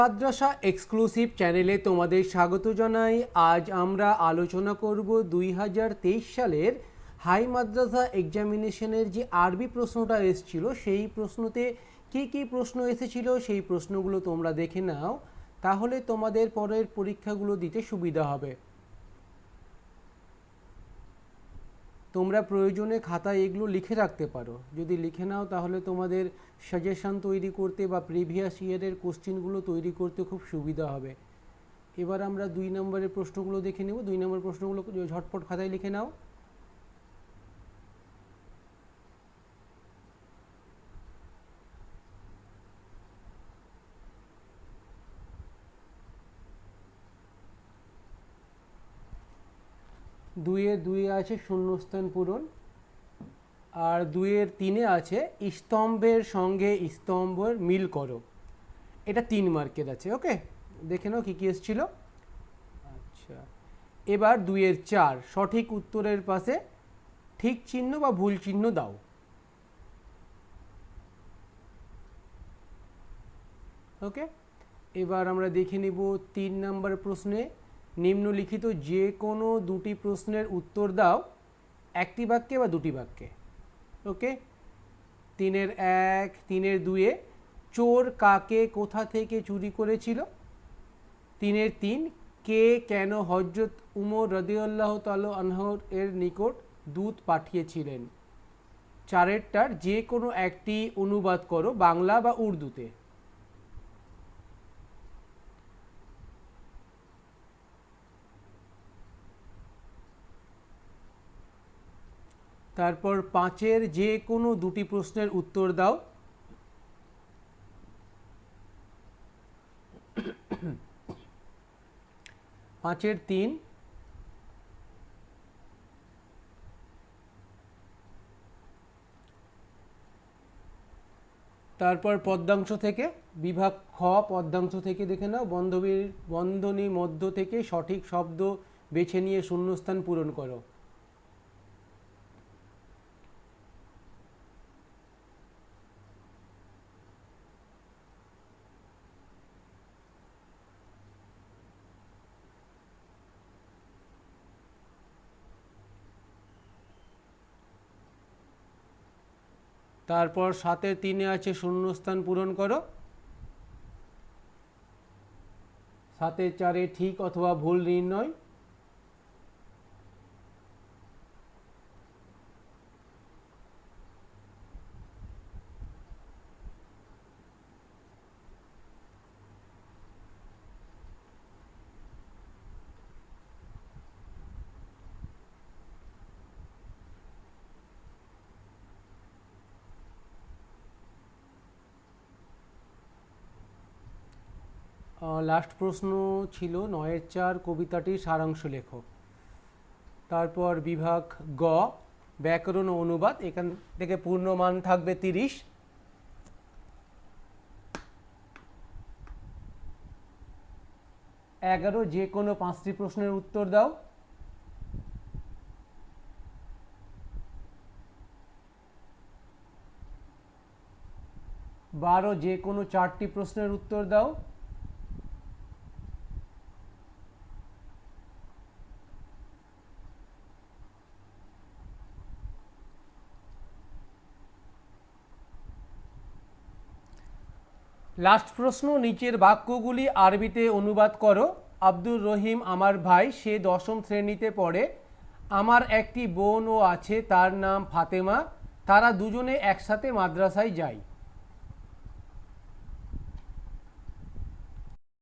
মাদ্রাসা exclusive চ্যানেলে তোমাদের স্বাগত জানাই। আজ আমরা আলোচনা করব 2023 সালের হাই মাদ্রাসা এক্সামিনেশনের যে আরবি প্রশ্নটা এসেছিল সেই প্রশ্নতে কি কি প্রশ্ন এসেছিল সেই প্রশ্নগুলো তোমরা দেখে নাও, তাহলে তোমাদের পরের পরীক্ষাগুলো দিতে সুবিধা হবে। তোমরা প্রয়োজনে খাতায় এগুলো লিখে রাখতে পারো, যদি লিখে নাও তাহলে তোমাদের সাজেশন তৈরি করতে বা প্রিভিয়াস ইয়ারের কোশ্চেনগুলো তৈরি করতে খুব সুবিধা হবে। এবার আমরা 2 নম্বরের প্রশ্নগুলো দেখে নেব। 2 নম্বর প্রশ্নগুলো ঝটপট খাতায় লিখে নাও। দুয়ে আছে শূন্যস্থান পূরণ, আর 2-3 আছে স্তম্ভের সঙ্গে স্তম্ভের মিল করো। এটা 3 মার্কের আছে। ওকে, দেখে নাও কী কী এসেছিল। আচ্ছা, এবার 2-4 সঠিক উত্তরের পাশে ঠিক চিহ্ন বা ভুল চিহ্ন দাও। ওকে, এবার আমরা দেখে নিব 3 নম্বর প্রশ্নে নিম্নলিখিত যে কোনো দুটি প্রশ্নের উত্তর দাও একটি বাক্যে বা দুটি বাক্যে। ওকে, 3-1, 3-2 চোর কাকে কোথা থেকে চুরি করেছিল। 3-3 কে কেন হযরত উমর রাদিয়াল্লাহু তাআলা আনহু এর নিকট দূত পাঠিয়েছিলেন। 4টার যে কোনো একটি অনুবাদ করো বাংলা বা উর্দুতে। তারপর 5-এর যে কোনো দুটি প্রশ্নের উত্তর দাও। 5-3 তারপর পদ্যাংশ থেকে বিভাগ খ পদ্যাংশ থেকে দেখে নাও, বন্ধনী মধ্য থেকে সঠিক শব্দ বেছে নিয়ে শূন্যস্থান পূরণ করো। তারপর 7-3 আছে শূন্যস্থান পূরণ করো। 7-4 ঠিক অথবা ভুল নির্ণয়। লাস্ট প্রশ্ন ছিল 9-4 কবিতাটির সারাংশ লেখো। তারপর বিভাগ গ ব্যাকরণ ও অনুবাদ, এখান থেকে পূর্ণমান থাকবে 30। 11 যে কোনো 5টি প্রশ্নের উত্তর দাও। 12 যে কোনো 4টি প্রশ্নের উত্তর দাও। লাস্ট প্রশ্ন নিচের বাক্যগুলি আরবিতে অনুবাদ করো। আব্দুর রহিম আমার ভাই, সে 10ম শ্রেণীতে পড়ে। আমার একটি বোনও আছে, তার নাম ফাতেমা, তারা দুজনে একসাথে মাদ্রাসায় যায়।